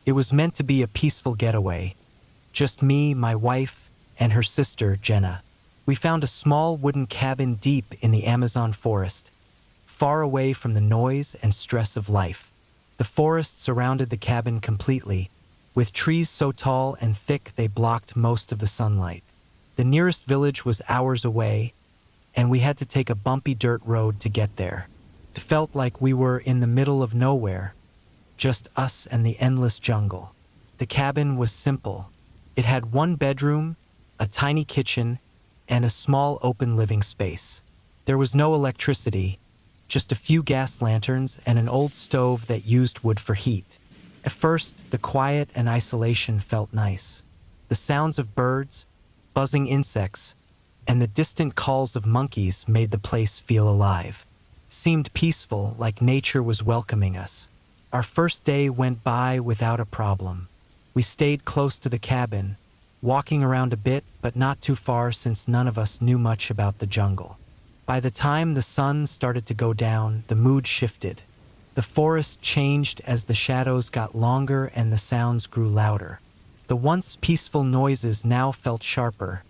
It was meant to be a peaceful getaway. Just me, my wife, and her sister, Jenna. We found a small wooden cabin deep in the Amazon forest, far away from the noise and stress of life. The forest surrounded the cabin completely, with trees so tall and thick they blocked most of the sunlight. The nearest village was hours away, and we had to take a bumpy dirt road to get there. It felt like we were in the middle of nowhere, just us and the endless jungle. The cabin was simple. It had one bedroom, a tiny kitchen, and a small open living space. There was no electricity, just a few gas lanterns and an old stove that used wood for heat. At first, the quiet and isolation felt nice. The sounds of birds, buzzing insects, and the distant calls of monkeys made the place feel alive. It seemed peaceful, like nature was welcoming us. Our first day went by without a problem. We stayed close to the cabin, walking around a bit, but not too far since none of us knew much about the jungle. By the time the sun started to go down, the mood shifted. The forest changed as the shadows got longer and the sounds grew louder. The once peaceful noises now felt sharper,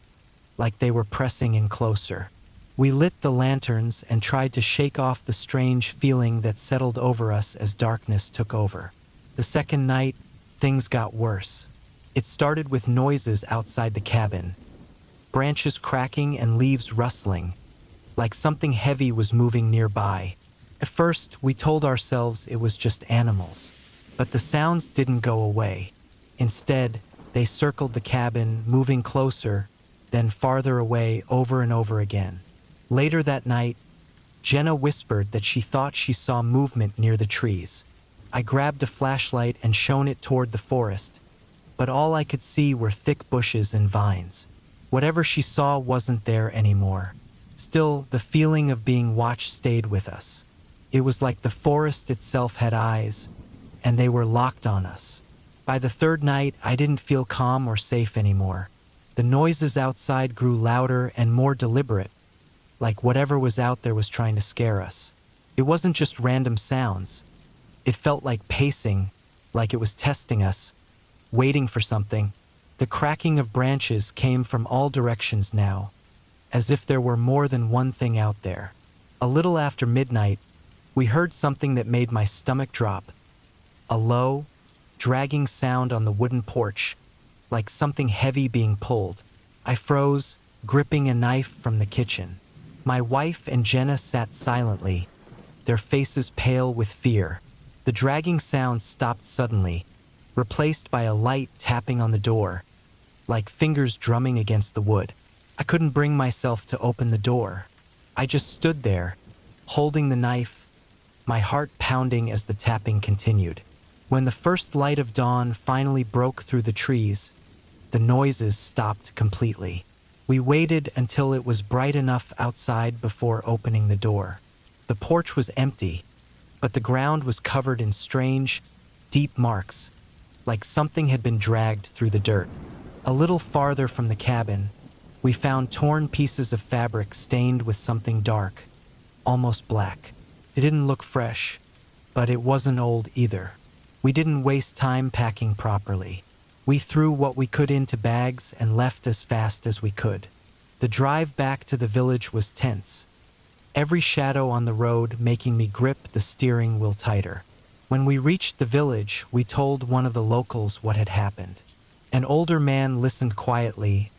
like they were pressing in closer. We lit the lanterns and tried to shake off the strange feeling that settled over us as darkness took over. The second night, things got worse. It started with noises outside the cabin, branches cracking and leaves rustling, like something heavy was moving nearby. At first, we told ourselves it was just animals, but the sounds didn't go away. Instead, they circled the cabin, moving closer, then farther away over and over again. Later that night, Jenna whispered that she thought she saw movement near the trees. I grabbed a flashlight and shone it toward the forest, but all I could see were thick bushes and vines. Whatever she saw wasn't there anymore. Still, the feeling of being watched stayed with us. It was like the forest itself had eyes, and they were locked on us. By the third night, I didn't feel calm or safe anymore. The noises outside grew louder and more deliberate, like whatever was out there was trying to scare us. It wasn't just random sounds. It felt like pacing, like it was testing us, waiting for something. The cracking of branches came from all directions now, as if there were more than one thing out there. A little after midnight, we heard something that made my stomach drop. A low, dragging sound on the wooden porch, like something heavy being pulled. I froze, gripping a knife from the kitchen. My wife and Jenna sat silently, their faces pale with fear. The dragging sound stopped suddenly, replaced by a light tapping on the door, like fingers drumming against the wood. I couldn't bring myself to open the door. I just stood there, holding the knife, my heart pounding as the tapping continued. When the first light of dawn finally broke through the trees, the noises stopped completely. We waited until it was bright enough outside before opening the door. The porch was empty, but the ground was covered in strange, deep marks, like something had been dragged through the dirt. A little farther from the cabin, we found torn pieces of fabric stained with something dark, almost black. It didn't look fresh, but it wasn't old either. We didn't waste time packing properly. We threw what we could into bags and left as fast as we could. The drive back to the village was tense, every shadow on the road making me grip the steering wheel tighter. When we reached the village, we told one of the locals what had happened. An older man listened quietly,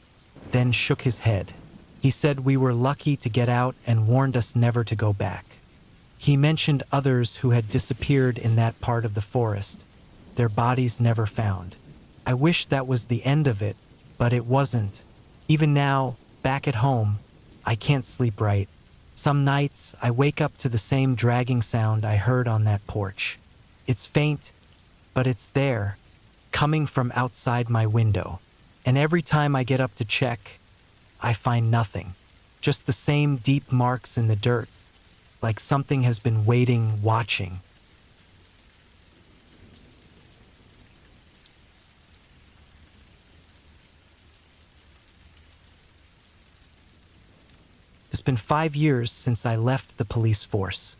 then shook his head. He said we were lucky to get out and warned us never to go back. He mentioned others who had disappeared in that part of the forest, their bodies never found. I wished that was the end of it, but it wasn't. Even now, back at home, I can't sleep right. Some nights, I wake up to the same dragging sound I heard on that porch. It's faint, but it's there, coming from outside my window. And every time I get up to check, I find nothing. Just the same deep marks in the dirt, like something has been waiting, watching. It's been 5 years since I left the police force.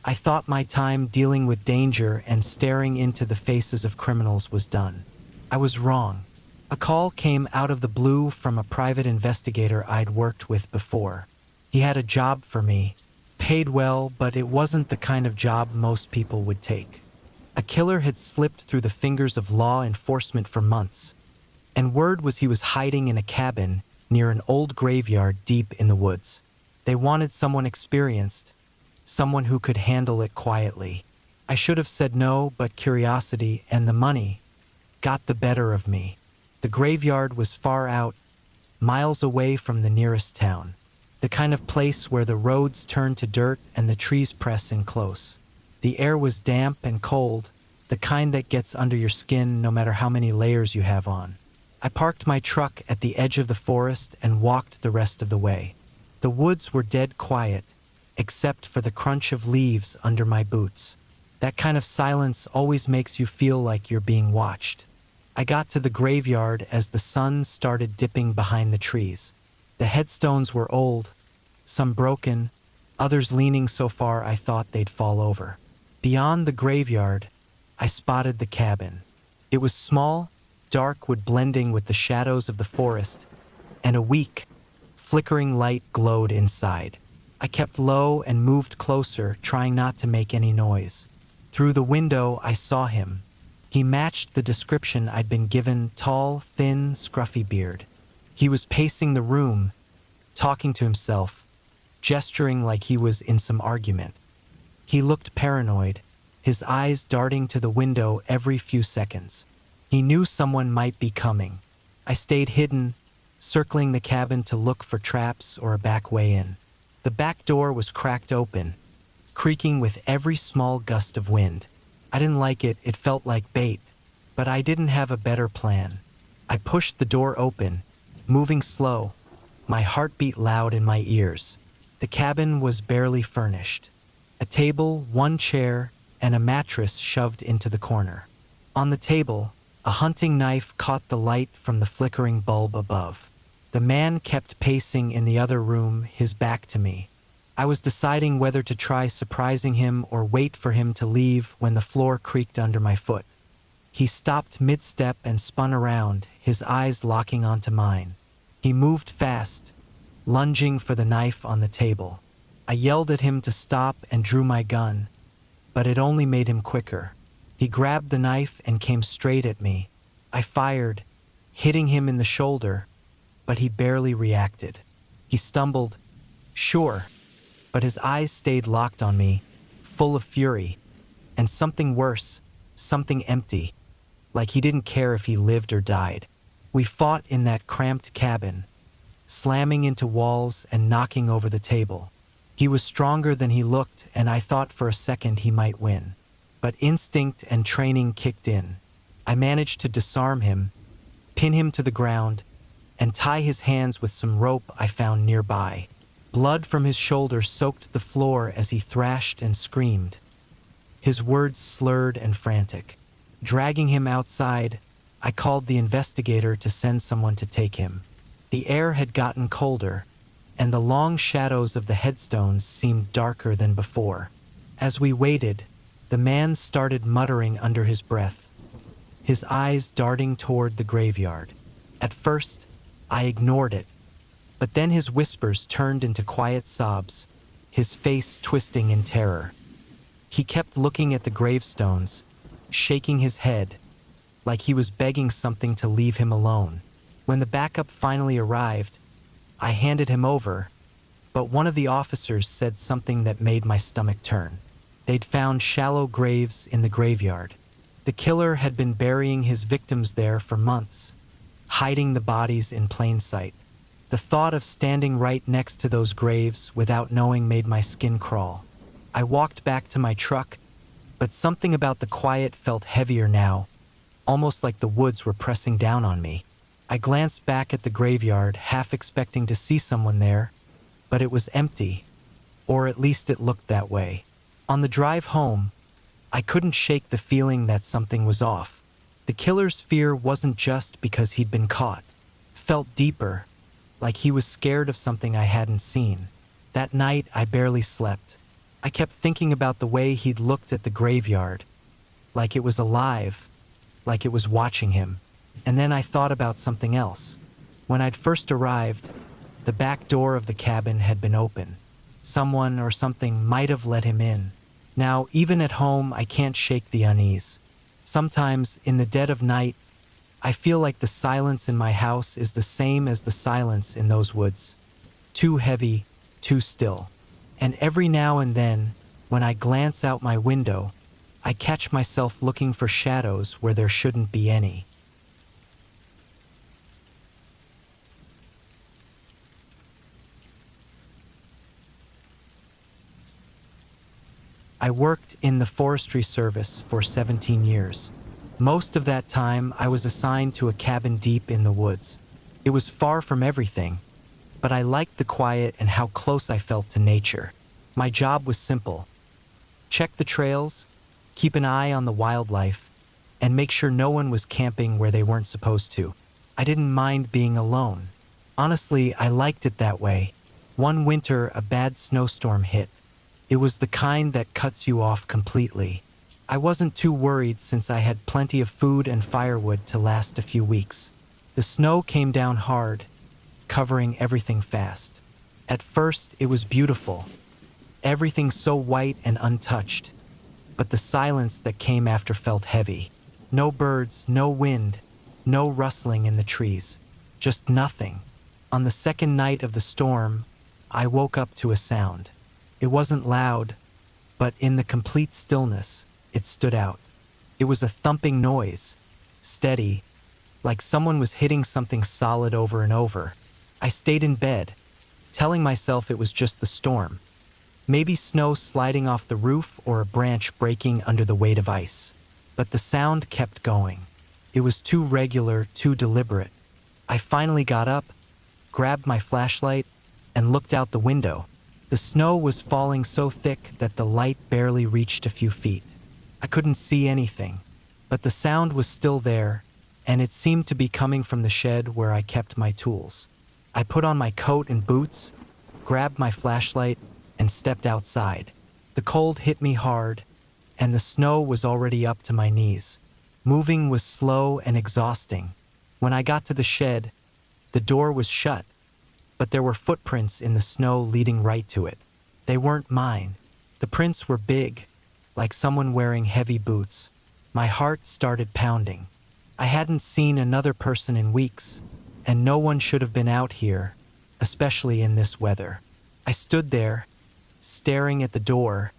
I thought my time dealing with danger and staring into the faces of criminals was done. I was wrong. A call came out of the blue from a private investigator I'd worked with before. He had a job for me, paid well, but it wasn't the kind of job most people would take. A killer had slipped through the fingers of law enforcement for months, and word was he was hiding in a cabin near an old graveyard deep in the woods. They wanted someone experienced, someone who could handle it quietly. I should have said no, but curiosity and the money got the better of me. The graveyard was far out, miles away from the nearest town, the kind of place where the roads turn to dirt and the trees press in close. The air was damp and cold, the kind that gets under your skin no matter how many layers you have on. I parked my truck at the edge of the forest and walked the rest of the way. The woods were dead quiet, except for the crunch of leaves under my boots. That kind of silence always makes you feel like you're being watched. I got to the graveyard as the sun started dipping behind the trees. The headstones were old, some broken, others leaning so far I thought they'd fall over. Beyond the graveyard, I spotted the cabin. It was small, dark wood blending with the shadows of the forest, and a weak, flickering light glowed inside. I kept low and moved closer, trying not to make any noise. Through the window, I saw him. He matched the description I'd been given: tall, thin, scruffy beard. He was pacing the room, talking to himself, gesturing like he was in some argument. He looked paranoid, his eyes darting to the window every few seconds. He knew someone might be coming. I stayed hidden, circling the cabin to look for traps or a back way in. The back door was cracked open, creaking with every small gust of wind. I didn't like it, it felt like bait, but I didn't have a better plan. I pushed the door open, moving slow, my heart beat loud in my ears. The cabin was barely furnished. A table, one chair, and a mattress shoved into the corner. On the table, a hunting knife caught the light from the flickering bulb above. The man kept pacing in the other room, his back to me. I was deciding whether to try surprising him or wait for him to leave when the floor creaked under my foot. He stopped mid-step and spun around, his eyes locking onto mine. He moved fast, lunging for the knife on the table. I yelled at him to stop and drew my gun, but it only made him quicker. He grabbed the knife and came straight at me. I fired, hitting him in the shoulder, but he barely reacted. He stumbled, sure, but his eyes stayed locked on me, full of fury, and something worse, something empty, like he didn't care if he lived or died. We fought in that cramped cabin, slamming into walls and knocking over the table. He was stronger than he looked, and I thought for a second he might win. But instinct and training kicked in. I managed to disarm him, pin him to the ground, and tie his hands with some rope I found nearby. Blood from his shoulder soaked the floor as he thrashed and screamed, his words slurred and frantic. Dragging him outside, I called the investigator to send someone to take him. The air had gotten colder, and the long shadows of the headstones seemed darker than before. As we waited, the man started muttering under his breath, his eyes darting toward the graveyard. At first, I ignored it, but then his whispers turned into quiet sobs, his face twisting in terror. He kept looking at the gravestones, shaking his head, like he was begging something to leave him alone. When the backup finally arrived, I handed him over, but one of the officers said something that made my stomach turn. They'd found shallow graves in the graveyard. The killer had been burying his victims there for months, hiding the bodies in plain sight. The thought of standing right next to those graves without knowing made my skin crawl. I walked back to my truck, but something about the quiet felt heavier now, almost like the woods were pressing down on me. I glanced back at the graveyard, half expecting to see someone there, but it was empty, or at least it looked that way. On the drive home, I couldn't shake the feeling that something was off. The killer's fear wasn't just because he'd been caught. It felt deeper, like he was scared of something I hadn't seen. That night, I barely slept. I kept thinking about the way he'd looked at the graveyard, like it was alive, like it was watching him. And then I thought about something else. When I'd first arrived, the back door of the cabin had been open. Someone or something might have let him in. Now, even at home, I can't shake the unease. Sometimes, in the dead of night, I feel like the silence in my house is the same as the silence in those woods. Too heavy, too still. And every now and then, when I glance out my window, I catch myself looking for shadows where there shouldn't be any. I worked in the forestry service for 17 years. Most of that time, I was assigned to a cabin deep in the woods. It was far from everything, but I liked the quiet and how close I felt to nature. My job was simple. Check the trails, keep an eye on the wildlife, and make sure no one was camping where they weren't supposed to. I didn't mind being alone. Honestly, I liked it that way. One winter, a bad snowstorm hit. It was the kind that cuts you off completely. I wasn't too worried since I had plenty of food and firewood to last a few weeks. The snow came down hard, covering everything fast. At first, it was beautiful. Everything so white and untouched. But the silence that came after felt heavy. No birds, no wind, no rustling in the trees. Just nothing. On the second night of the storm, I woke up to a sound. It wasn't loud, but in the complete stillness, it stood out. It was a thumping noise, steady, like someone was hitting something solid over and over. I stayed in bed, telling myself it was just the storm. Maybe snow sliding off the roof or a branch breaking under the weight of ice. But the sound kept going. It was too regular, too deliberate. I finally got up, grabbed my flashlight, and looked out the window. The snow was falling so thick that the light barely reached a few feet. I couldn't see anything, but the sound was still there, and it seemed to be coming from the shed where I kept my tools. I put on my coat and boots, grabbed my flashlight, and stepped outside. The cold hit me hard, and the snow was already up to my knees. Moving was slow and exhausting. When I got to the shed, the door was shut, but there were footprints in the snow leading right to it. They weren't mine. The prints were big, like someone wearing heavy boots. My heart started pounding. I hadn't seen another person in weeks, and no one should have been out here, especially in this weather. I stood there, staring at the door,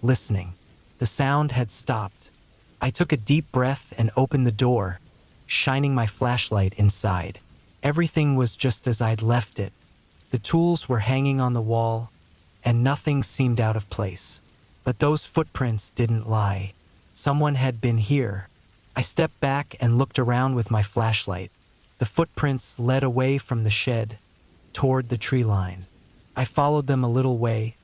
listening. The sound had stopped. I took a deep breath and opened the door, shining my flashlight inside. Everything was just as I'd left it. The tools were hanging on the wall, and nothing seemed out of place. But those footprints didn't lie. Someone had been here. I stepped back and looked around with my flashlight. The footprints led away from the shed, toward the tree line. I followed them a little way,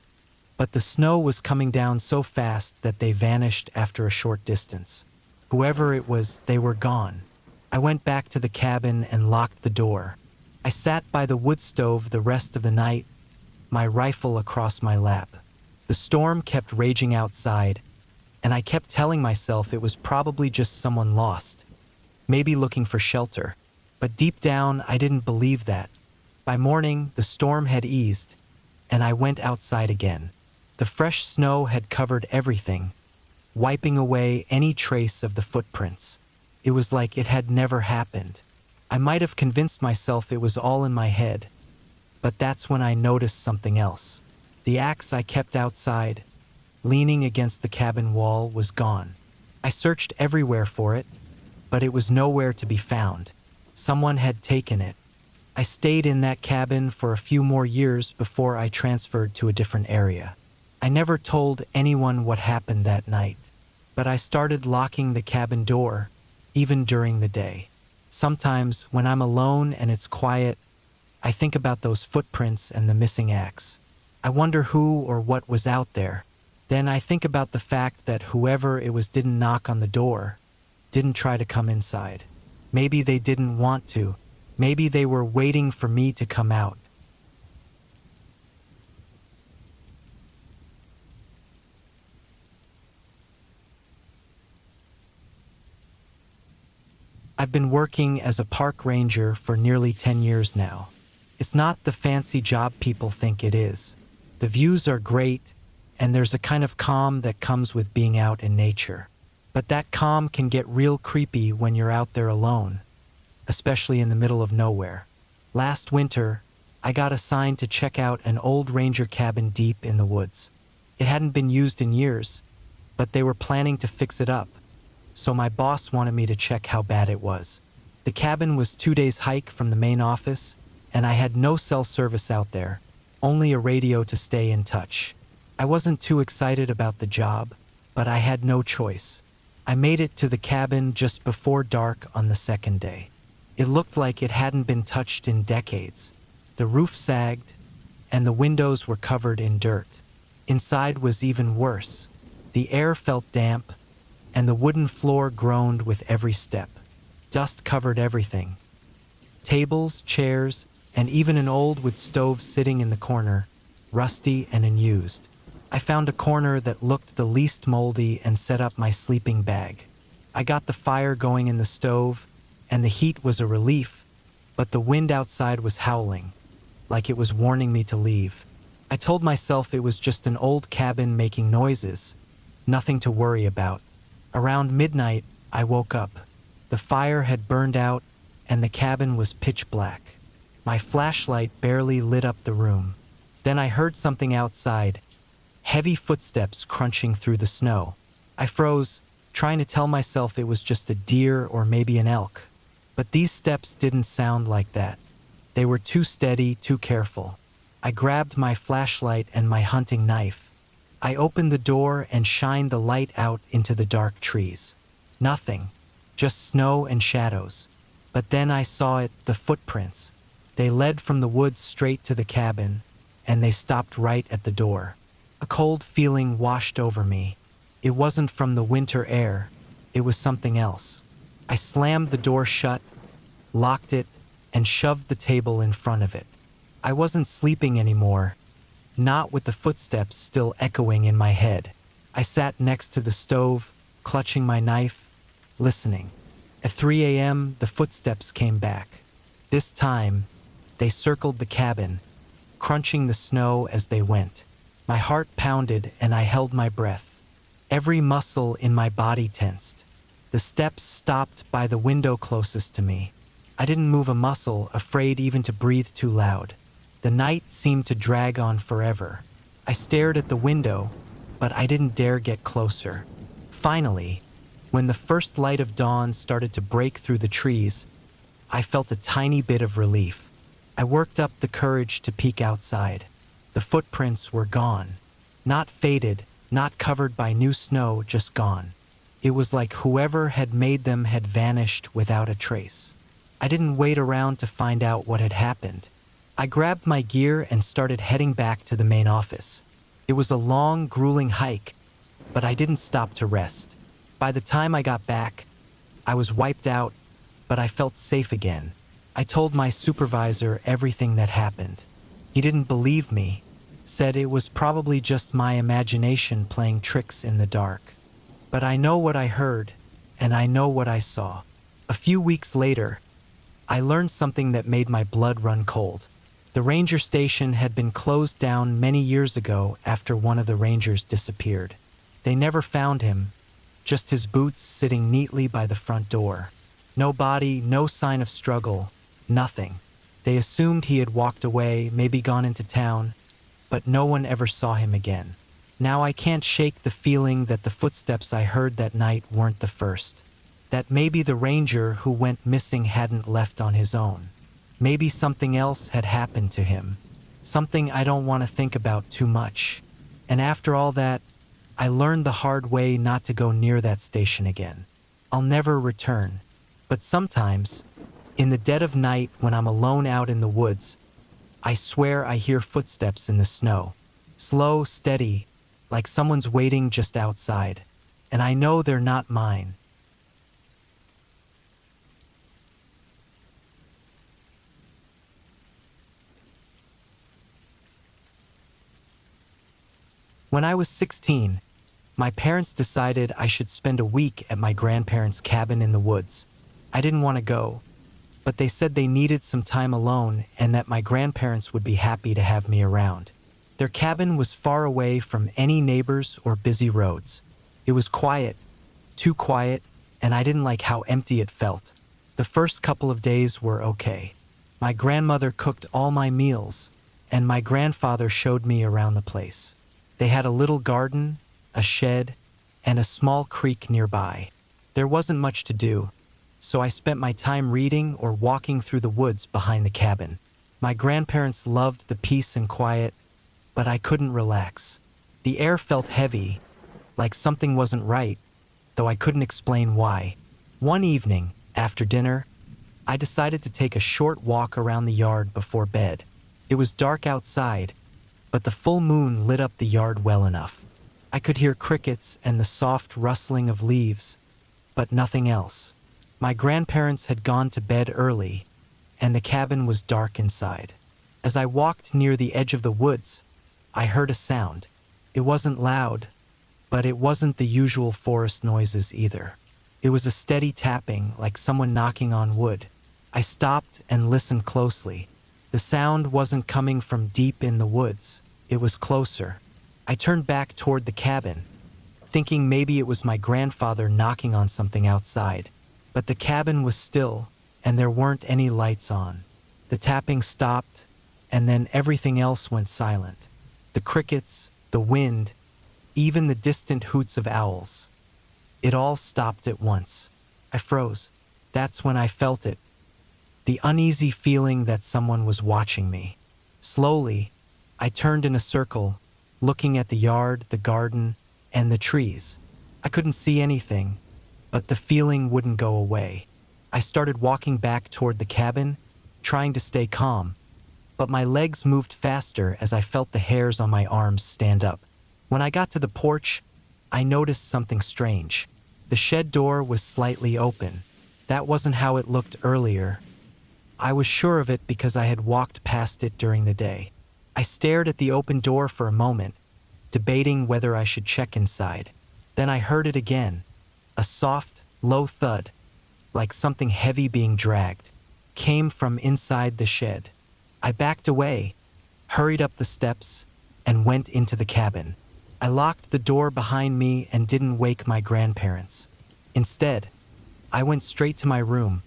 but the snow was coming down so fast that they vanished after a short distance. Whoever it was, they were gone. I went back to the cabin and locked the door. I sat by the wood stove the rest of the night, my rifle across my lap. The storm kept raging outside, and I kept telling myself it was probably just someone lost, maybe looking for shelter. But deep down, I didn't believe that. By morning, the storm had eased, and I went outside again. The fresh snow had covered everything, wiping away any trace of the footprints. It was like it had never happened. I might have convinced myself it was all in my head, but that's when I noticed something else. The axe I kept outside, leaning against the cabin wall, was gone. I searched everywhere for it, but it was nowhere to be found. Someone had taken it. I stayed in that cabin for a few more years before I transferred to a different area. I never told anyone what happened that night, but I started locking the cabin door, even during the day. Sometimes, when I'm alone and it's quiet, I think about those footprints and the missing axe. I wonder who or what was out there. Then I think about the fact that whoever it was didn't knock on the door, didn't try to come inside. Maybe they didn't want to. Maybe they were waiting for me to come out. I've been working as a park ranger for nearly 10 years now. It's not the fancy job people think it is. The views are great, and there's a kind of calm that comes with being out in nature. But that calm can get real creepy when you're out there alone, especially in the middle of nowhere. Last winter, I got assigned to check out an old ranger cabin deep in the woods. It hadn't been used in years, but they were planning to fix it up, so my boss wanted me to check how bad it was. The cabin was 2 days' hike from the main office, and I had no cell service out there, only a radio to stay in touch. I wasn't too excited about the job, but I had no choice. I made it to the cabin just before dark on the second day. It looked like it hadn't been touched in decades. The roof sagged, and the windows were covered in dirt. Inside was even worse. The air felt damp, and the wooden floor groaned with every step. Dust covered everything. Tables, chairs, and even an old wood stove sitting in the corner, rusty and unused. I found a corner that looked the least moldy and set up my sleeping bag. I got the fire going in the stove, and the heat was a relief, but the wind outside was howling, like it was warning me to leave. I told myself it was just an old cabin making noises, nothing to worry about. Around midnight, I woke up. The fire had burned out, and the cabin was pitch black. My flashlight barely lit up the room. Then I heard something outside, heavy footsteps crunching through the snow. I froze, trying to tell myself it was just a deer or maybe an elk. But these steps didn't sound like that. They were too steady, too careful. I grabbed my flashlight and my hunting knife. I opened the door and shined the light out into the dark trees. Nothing, just snow and shadows. But then I saw it, the footprints. They led from the woods straight to the cabin, and they stopped right at the door. A cold feeling washed over me. It wasn't from the winter air, it was something else. I slammed the door shut, locked it, and shoved the table in front of it. I wasn't sleeping anymore, not with the footsteps still echoing in my head. I sat next to the stove, clutching my knife, listening. At 3 a.m., the footsteps came back. This time, they circled the cabin, crunching the snow as they went. My heart pounded and I held my breath. Every muscle in my body tensed. The steps stopped by the window closest to me. I didn't move a muscle, afraid even to breathe too loud. The night seemed to drag on forever. I stared at the window, but I didn't dare get closer. Finally, when the first light of dawn started to break through the trees, I felt a tiny bit of relief. I worked up the courage to peek outside. The footprints were gone. Not faded, not covered by new snow, just gone. It was like whoever had made them had vanished without a trace. I didn't wait around to find out what had happened. I grabbed my gear and started heading back to the main office. It was a long, grueling hike, but I didn't stop to rest. By the time I got back, I was wiped out, but I felt safe again. I told my supervisor everything that happened. He didn't believe me, said it was probably just my imagination playing tricks in the dark. But I know what I heard, and I know what I saw. A few weeks later, I learned something that made my blood run cold. The ranger station had been closed down many years ago after one of the rangers disappeared. They never found him, just his boots sitting neatly by the front door. No body, no sign of struggle, nothing. They assumed he had walked away, maybe gone into town, but no one ever saw him again. Now I can't shake the feeling that the footsteps I heard that night weren't the first. That maybe the ranger who went missing hadn't left on his own. Maybe something else had happened to him. Something I don't want to think about too much. And after all that, I learned the hard way not to go near that station again. I'll never return. But sometimes, in the dead of night when I'm alone out in the woods, I swear I hear footsteps in the snow. Slow, steady, like someone's waiting just outside. And I know they're not mine. When I was 16, my parents decided I should spend a week at my grandparents' cabin in the woods. I didn't want to go, but they said they needed some time alone and that my grandparents would be happy to have me around. Their cabin was far away from any neighbors or busy roads. It was quiet, too quiet, and I didn't like how empty it felt. The first couple of days were okay. My grandmother cooked all my meals, and my grandfather showed me around the place. They had a little garden, a shed, and a small creek nearby. There wasn't much to do, so I spent my time reading or walking through the woods behind the cabin. My grandparents loved the peace and quiet, but I couldn't relax. The air felt heavy, like something wasn't right, though I couldn't explain why. One evening, after dinner, I decided to take a short walk around the yard before bed. It was dark outside, but the full moon lit up the yard well enough. I could hear crickets and the soft rustling of leaves, but nothing else. My grandparents had gone to bed early, and the cabin was dark inside. As I walked near the edge of the woods, I heard a sound. It wasn't loud, but it wasn't the usual forest noises either. It was a steady tapping, like someone knocking on wood. I stopped and listened closely. The sound wasn't coming from deep in the woods. It was closer. I turned back toward the cabin, thinking maybe it was my grandfather knocking on something outside. But the cabin was still, and there weren't any lights on. The tapping stopped, and then everything else went silent. The crickets, the wind, even the distant hoots of owls. It all stopped at once. I froze. That's when I felt it. The uneasy feeling that someone was watching me. Slowly, I turned in a circle, looking at the yard, the garden, and the trees. I couldn't see anything, but the feeling wouldn't go away. I started walking back toward the cabin, trying to stay calm, but my legs moved faster as I felt the hairs on my arms stand up. When I got to the porch, I noticed something strange. The shed door was slightly open. That wasn't how it looked earlier. I was sure of it because I had walked past it during the day. I stared at the open door for a moment, debating whether I should check inside. Then I heard it again, a soft, low thud, like something heavy being dragged, came from inside the shed. I backed away, hurried up the steps, and went into the cabin. I locked the door behind me and didn't wake my grandparents. Instead, I went straight to my room,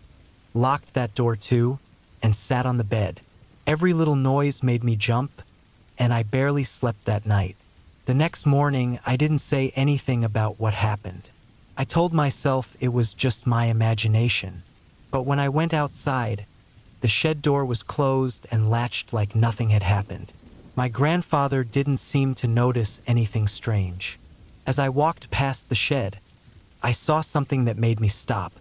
locked that door too, and sat on the bed. Every little noise made me jump, and I barely slept that night. The next morning, I didn't say anything about what happened. I told myself it was just my imagination. But when I went outside, the shed door was closed and latched like nothing had happened. My grandfather didn't seem to notice anything strange. As I walked past the shed, I saw something that made me stop.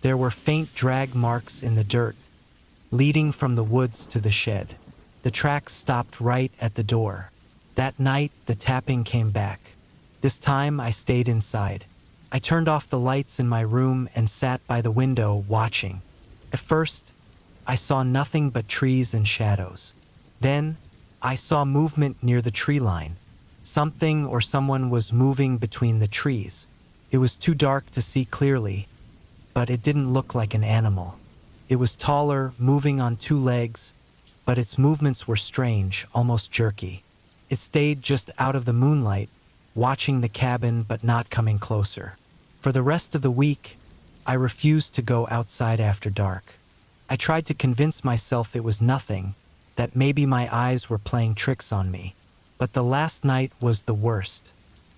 There were faint drag marks in the dirt, leading from the woods to the shed. The tracks stopped right at the door. That night, the tapping came back. This time, I stayed inside. I turned off the lights in my room and sat by the window watching. At first, I saw nothing but trees and shadows. Then, I saw movement near the tree line. Something or someone was moving between the trees. It was too dark to see clearly, but it didn't look like an animal. It was taller, moving on two legs, but its movements were strange, almost jerky. It stayed just out of the moonlight, watching the cabin but not coming closer. For the rest of the week, I refused to go outside after dark. I tried to convince myself it was nothing, that maybe my eyes were playing tricks on me. But the last night was the worst.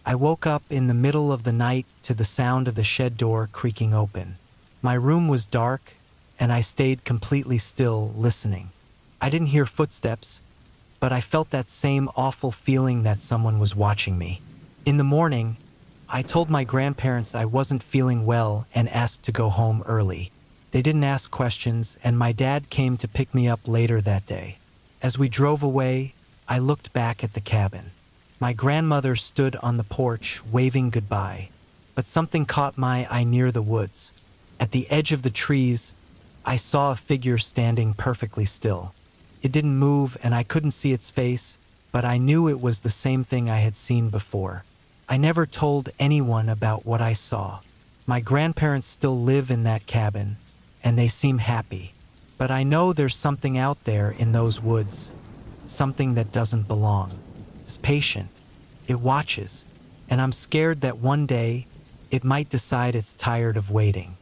I woke up in the middle of the night to the sound of the shed door creaking open. My room was dark, and I stayed completely still, listening. I didn't hear footsteps, but I felt that same awful feeling that someone was watching me. In the morning, I told my grandparents I wasn't feeling well and asked to go home early. They didn't ask questions, and my dad came to pick me up later that day. As we drove away, I looked back at the cabin. My grandmother stood on the porch, waving goodbye, but something caught my eye near the woods. At the edge of the trees, I saw a figure standing perfectly still. It didn't move, and I couldn't see its face, but I knew it was the same thing I had seen before. I never told anyone about what I saw. My grandparents still live in that cabin, and they seem happy. But I know there's something out there in those woods, something that doesn't belong. It's patient, it watches, and I'm scared that one day it might decide it's tired of waiting.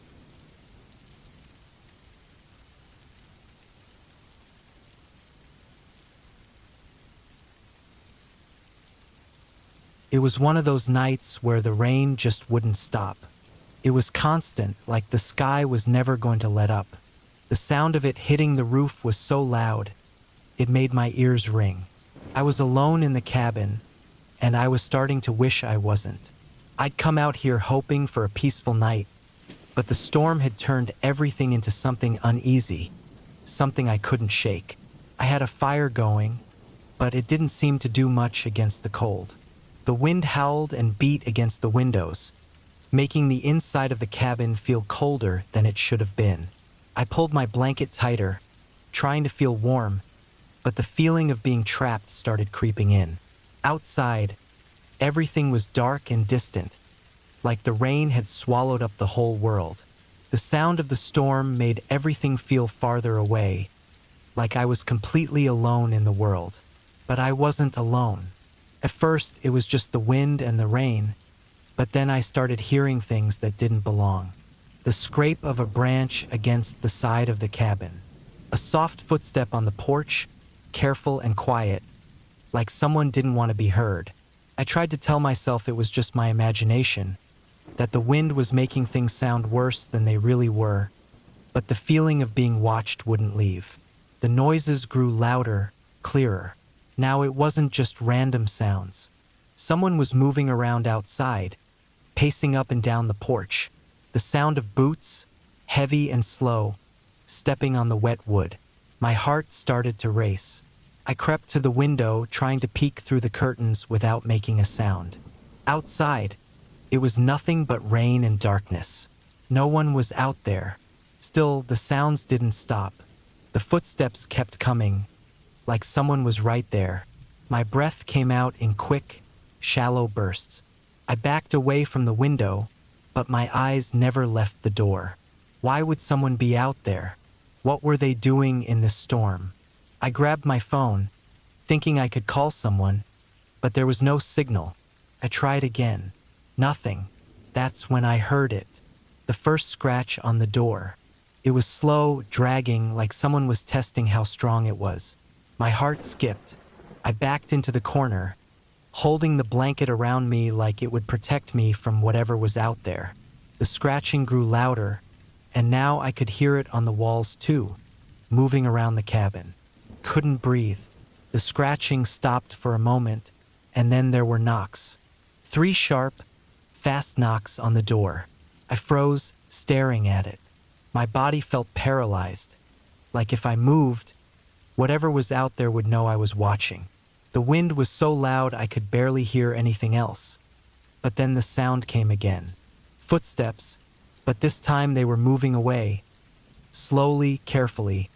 It was one of those nights where the rain just wouldn't stop. It was constant, like the sky was never going to let up. The sound of it hitting the roof was so loud, it made my ears ring. I was alone in the cabin, and I was starting to wish I wasn't. I'd come out here hoping for a peaceful night, but the storm had turned everything into something uneasy, something I couldn't shake. I had a fire going, but it didn't seem to do much against the cold. The wind howled and beat against the windows, making the inside of the cabin feel colder than it should have been. I pulled my blanket tighter, trying to feel warm, but the feeling of being trapped started creeping in. Outside, everything was dark and distant, like the rain had swallowed up the whole world. The sound of the storm made everything feel farther away, like I was completely alone in the world. But I wasn't alone. At first, it was just the wind and the rain, but then I started hearing things that didn't belong. The scrape of a branch against the side of the cabin. A soft footstep on the porch, careful and quiet, like someone didn't want to be heard. I tried to tell myself it was just my imagination, that the wind was making things sound worse than they really were, but the feeling of being watched wouldn't leave. The noises grew louder, clearer. Now it wasn't just random sounds. Someone was moving around outside, pacing up and down the porch. The sound of boots, heavy and slow, stepping on the wet wood. My heart started to race. I crept to the window, trying to peek through the curtains without making a sound. Outside, it was nothing but rain and darkness. No one was out there. Still, the sounds didn't stop. The footsteps kept coming, like someone was right there. My breath came out in quick, shallow bursts. I backed away from the window, but my eyes never left the door. Why would someone be out there? What were they doing in this storm? I grabbed my phone, thinking I could call someone, but there was no signal. I tried again. Nothing. That's when I heard it. The first scratch on the door. It was slow, dragging, like someone was testing how strong it was. My heart skipped. I backed into the corner, holding the blanket around me like it would protect me from whatever was out there. The scratching grew louder, and now I could hear it on the walls too, moving around the cabin. Couldn't breathe. The scratching stopped for a moment, and then there were knocks. 3 sharp, fast knocks on the door. I froze, staring at it. My body felt paralyzed, like if I moved, whatever was out there would know I was watching. The wind was so loud I could barely hear anything else. But then the sound came again. Footsteps, but this time they were moving away. Slowly, carefully,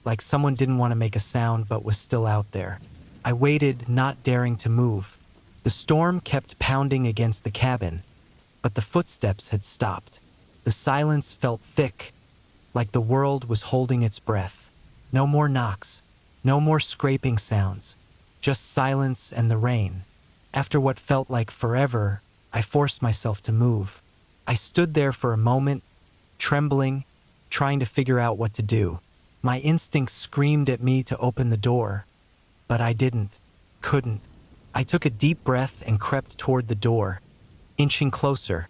like someone didn't want to make a sound but was still out there. I waited, not daring to move. The storm kept pounding against the cabin, but the footsteps had stopped. The silence felt thick, like the world was holding its breath. No more knocks. No more scraping sounds, just silence and the rain. After what felt like forever, I forced myself to move. I stood there for a moment, trembling, trying to figure out what to do. My instincts screamed at me to open the door, but I couldn't. I took a deep breath and crept toward the door, inching closer,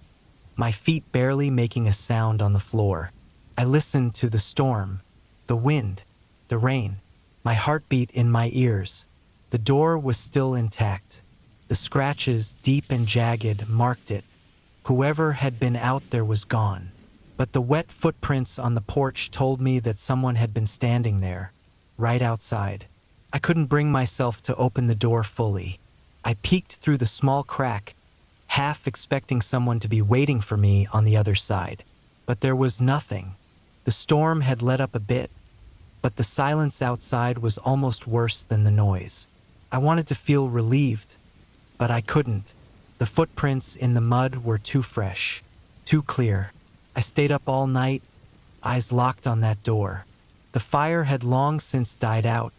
my feet barely making a sound on the floor. I listened to the storm, the wind, the rain. My heartbeat in my ears. The door was still intact. The scratches, deep and jagged, marked it. Whoever had been out there was gone. But the wet footprints on the porch told me that someone had been standing there, right outside. I couldn't bring myself to open the door fully. I peeked through the small crack, half expecting someone to be waiting for me on the other side. But there was nothing. The storm had let up a bit, but the silence outside was almost worse than the noise. I wanted to feel relieved, but I couldn't. The footprints in the mud were too fresh, too clear. I stayed up all night, eyes locked on that door. The fire had long since died out,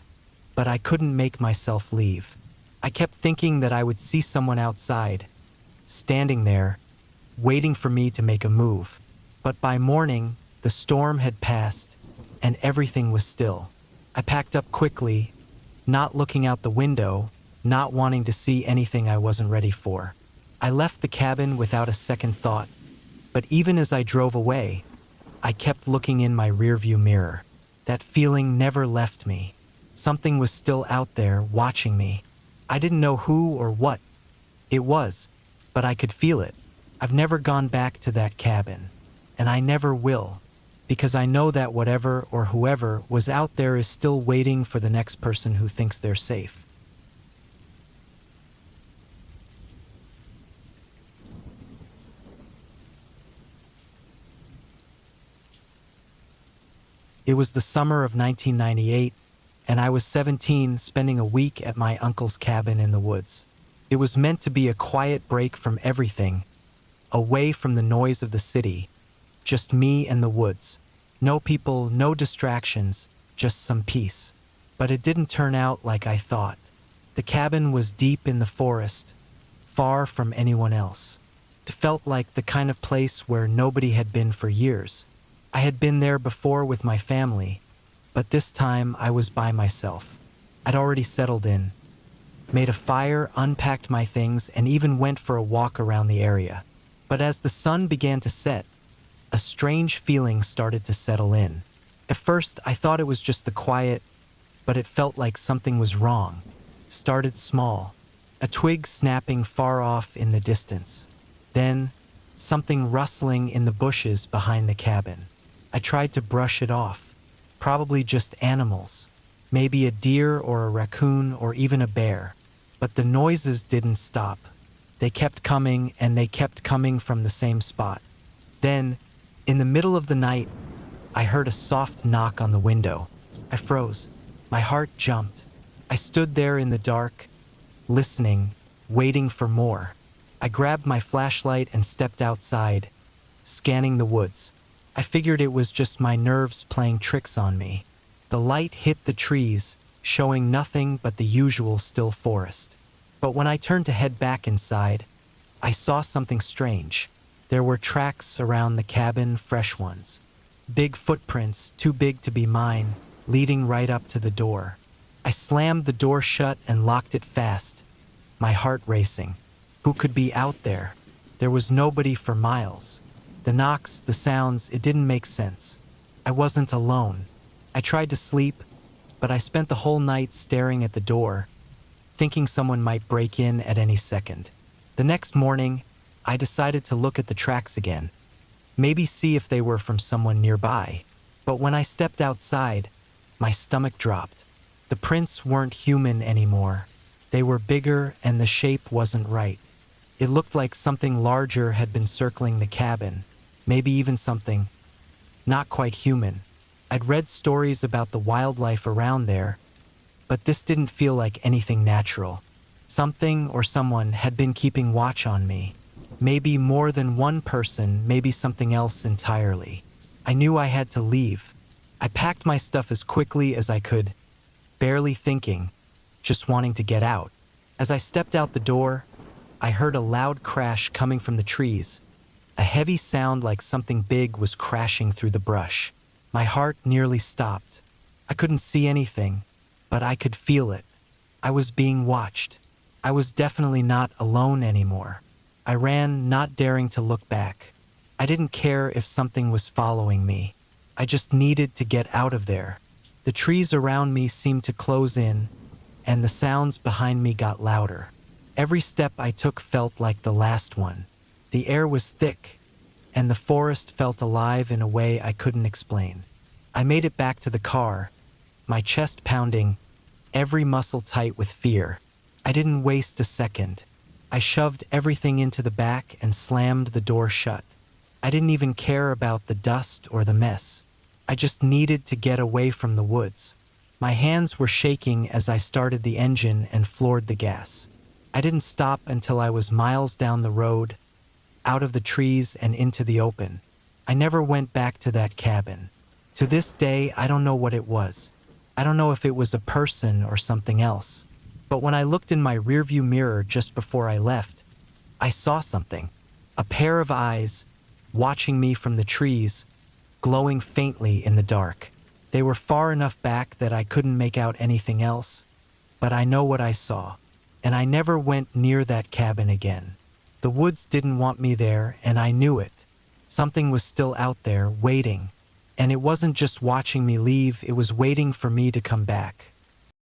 but I couldn't make myself leave. I kept thinking that I would see someone outside, standing there, waiting for me to make a move. But by morning, the storm had passed, and everything was still. I packed up quickly, not looking out the window, not wanting to see anything I wasn't ready for. I left the cabin without a second thought, but even as I drove away, I kept looking in my rearview mirror. That feeling never left me. Something was still out there watching me. I didn't know who or what it was, but I could feel it. I've never gone back to that cabin, and I never will, because I know that whatever or whoever was out there is still waiting for the next person who thinks they're safe. It was the summer of 1998, and I was 17, spending a week at my uncle's cabin in the woods. It was meant to be a quiet break from everything, away from the noise of the city, just me and the woods. No people, no distractions, just some peace. But it didn't turn out like I thought. The cabin was deep in the forest, far from anyone else. It felt like the kind of place where nobody had been for years. I had been there before with my family, but this time I was by myself. I'd already settled in, made a fire, unpacked my things, and even went for a walk around the area. But as the sun began to set, a strange feeling started to settle in. At first, I thought it was just the quiet, but it felt like something was wrong. It started small, a twig snapping far off in the distance. Then, something rustling in the bushes behind the cabin. I tried to brush it off. Probably just animals. Maybe a deer or a raccoon or even a bear. But the noises didn't stop. They kept coming, and they kept coming from the same spot. Then, in the middle of the night, I heard a soft knock on the window. I froze. My heart jumped. I stood there in the dark, listening, waiting for more. I grabbed my flashlight and stepped outside, scanning the woods. I figured it was just my nerves playing tricks on me. The light hit the trees, showing nothing but the usual still forest. But when I turned to head back inside, I saw something strange. There were tracks around the cabin, fresh ones. Big footprints, too big to be mine, leading right up to the door. I slammed the door shut and locked it fast, my heart racing. Who could be out there? There was nobody for miles. The knocks, the sounds, it didn't make sense. I wasn't alone. I tried to sleep, but I spent the whole night staring at the door, thinking someone might break in at any second. The next morning, I decided to look at the tracks again, maybe see if they were from someone nearby. But when I stepped outside, my stomach dropped. The prints weren't human anymore. They were bigger and the shape wasn't right. It looked like something larger had been circling the cabin, maybe even something not quite human. I'd read stories about the wildlife around there, but this didn't feel like anything natural. Something or someone had been keeping watch on me. Maybe more than one person, maybe something else entirely. I knew I had to leave. I packed my stuff as quickly as I could, barely thinking, just wanting to get out. As I stepped out the door, I heard a loud crash coming from the trees, a heavy sound like something big was crashing through the brush. My heart nearly stopped. I couldn't see anything, but I could feel it. I was being watched. I was definitely not alone anymore. I ran, not daring to look back. I didn't care if something was following me. I just needed to get out of there. The trees around me seemed to close in, and the sounds behind me got louder. Every step I took felt like the last one. The air was thick, and the forest felt alive in a way I couldn't explain. I made it back to the car, my chest pounding, every muscle tight with fear. I didn't waste a second. I shoved everything into the back and slammed the door shut. I didn't even care about the dust or the mess. I just needed to get away from the woods. My hands were shaking as I started the engine and floored the gas. I didn't stop until I was miles down the road, out of the trees and into the open. I never went back to that cabin. To this day, I don't know what it was. I don't know if it was a person or something else. But when I looked in my rearview mirror just before I left, I saw something. A pair of eyes, watching me from the trees, glowing faintly in the dark. They were far enough back that I couldn't make out anything else. But I know what I saw, and I never went near that cabin again. The woods didn't want me there, and I knew it. Something was still out there, waiting. And it wasn't just watching me leave, it was waiting for me to come back.